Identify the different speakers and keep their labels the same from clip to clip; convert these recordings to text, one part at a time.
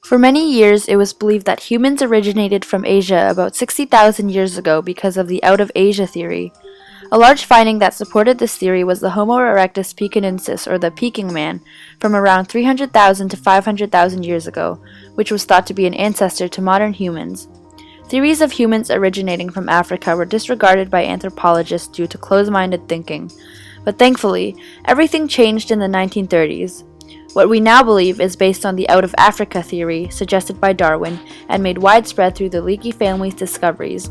Speaker 1: For many years, it was believed that humans originated from Asia about 60,000 years ago because of the out of Asia theory. A large finding that supported this theory was the Homo erectus pekinensis, or the Peking man, from around 300,000 to 500,000 years ago, which was thought to be an ancestor to modern humans. Theories of humans originating from Africa were disregarded by anthropologists due to close-minded thinking, but thankfully, everything changed in the 1930s. What we now believe is based on the out of Africa theory suggested by Darwin and made widespread through the Leakey family's discoveries.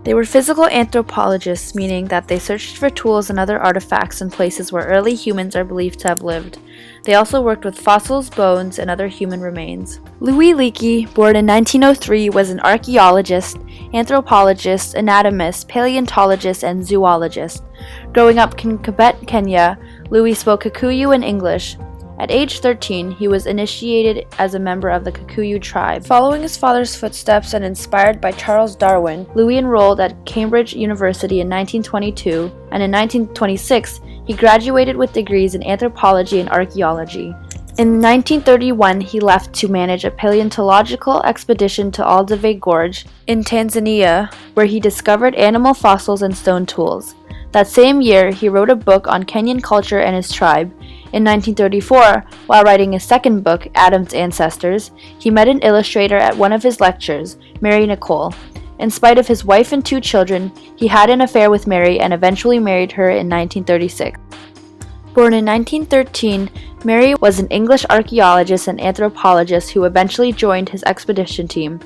Speaker 1: They were physical anthropologists, meaning that they searched for tools and other artifacts in places where early humans are believed to have lived. They also worked with fossils, bones, and other human remains. Louis Leakey, born in 1903, was an archaeologist, anthropologist, anatomist, paleontologist, and zoologist. Growing up in Quebec, Kenya, Louis spoke Kikuyu and English. At age 13, he was initiated as a member of the Kikuyu tribe. Following his father's footsteps and inspired by Charles Darwin, Louis enrolled at Cambridge University in 1922, and in 1926, he graduated with degrees in anthropology and archaeology. In 1931, he left to manage a paleontological expedition to Aldave Gorge in Tanzania, where he discovered animal fossils and stone tools. That same year, he wrote a book on Kenyan culture and his tribe. In 1934, while writing his second book, Adam's Ancestors, he met an illustrator at one of his lectures, Mary Nicole. In spite of his wife and 2 children, he had an affair with Mary and eventually married her in 1936. Born in 1913, Mary was an English archaeologist and anthropologist who eventually joined his expedition team.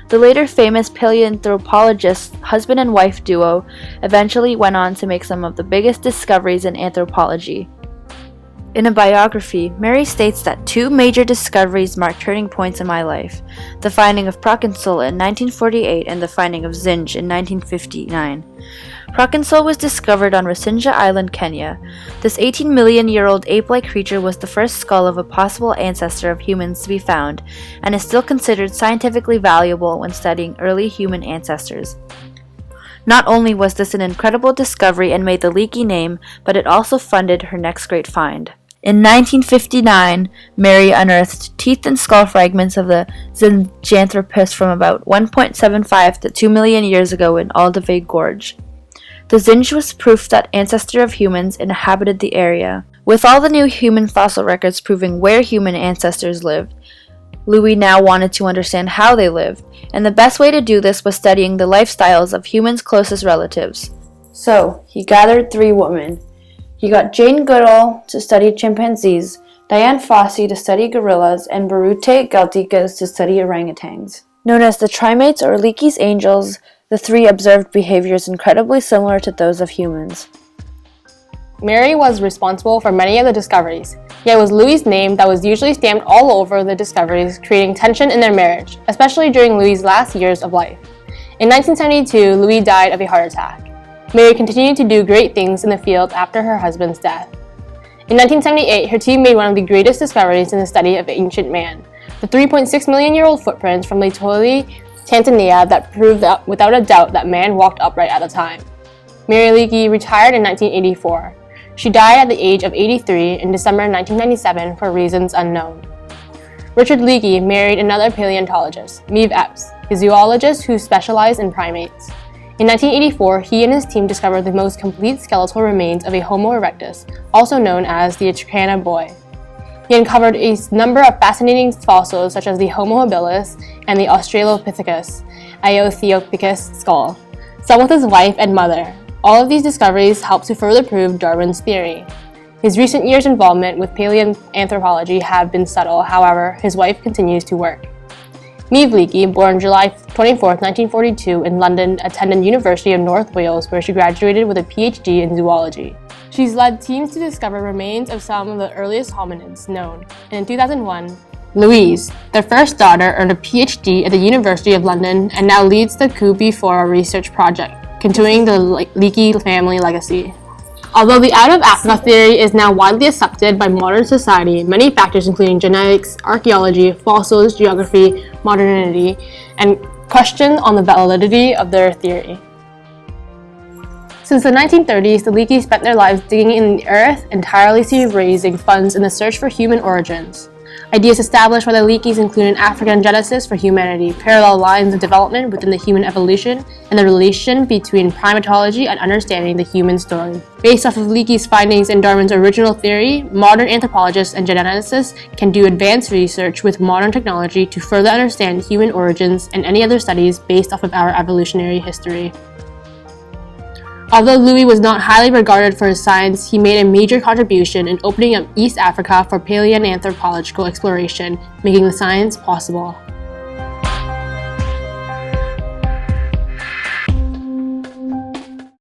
Speaker 1: The later famous paleoanthropologist husband and wife duo eventually went on to make some of the biggest discoveries in anthropology. In a biography, Mary states that 2 major discoveries marked turning points in my life: the finding of Proconsul in 1948 and the finding of Zinj in 1959. Proconsul was discovered on Rasinja Island, Kenya. This 18-million-year-old ape-like creature was the first skull of a possible ancestor of humans to be found, and is still considered scientifically valuable when studying early human ancestors. Not only was this an incredible discovery and made the Leakey name, but it also funded her next great find. In 1959, Mary unearthed teeth and skull fragments of the Zinjanthropus from about 1.75 to 2 million years ago in Aldave Gorge. The Zinj was proof that ancestor of humans inhabited the area. With all the new human fossil records proving where human ancestors lived, Louis now wanted to understand how they lived, and the best way to do this was studying the lifestyles of humans' closest relatives. So, he gathered 3 women. He got Jane Goodall to study chimpanzees, Diane Fossey to study gorillas, and Barute Galdikas to study orangutans. Known as the Trimates or Leakey's angels, the 3 observed behaviors incredibly similar to those of humans.
Speaker 2: Mary was responsible for many of the discoveries, yet it was Louis's name that was usually stamped all over the discoveries, creating tension in their marriage, especially during Louis's last years of life. In 1972, Louis died of a heart attack. Mary continued to do great things in the field after her husband's death. In 1978, her team made one of the greatest discoveries in the study of ancient man, the 3.6-million-year-old footprints from Leakeys, Tanzania that proved without a doubt that man walked upright at the time. Mary Leakey retired in 1984. She died at the age of 83 in December 1997 for reasons unknown. Richard Leakey married another paleontologist, Meave Epps, a zoologist who specialized in primates. In 1984, he and his team discovered the most complete skeletal remains of a Homo erectus, also known as the Atricana boy. He uncovered a number of fascinating fossils such as the Homo habilis and the Australopithecus Iotheopithecus skull, some with his wife and mother. All of these discoveries helped to further prove Darwin's theory. His recent years' involvement with paleoanthropology have been subtle, however, his wife continues to work. Meave Leakey, born July 24, 1942 in London, attended University of North Wales where she graduated with a PhD in zoology. She's led teams to discover remains of some of the earliest hominids known, and in 2001, Louise, their first daughter, earned a PhD at the University of London and now leads the Cubifora research project, continuing the Leakey family legacy. Although the out-of-Africa theory is now widely accepted by modern society, many factors including genetics, archaeology, fossils, geography, modernity, and question on the validity of their theory. Since the 1930s, the Leakeys spent their lives digging in the earth entirely to raising funds in the search for human origins. Ideas established by the Leakeys include an African genesis for humanity, parallel lines of development within the human evolution, and the relation between primatology and understanding the human story. Based off of Leakey's findings and Darwin's original theory, modern anthropologists and geneticists can do advanced research with modern technology to further understand human origins and any other studies based off of our evolutionary history. Although Louis was not highly regarded for his science, he made a major contribution in opening up East Africa for paleoanthropological exploration, making the science possible.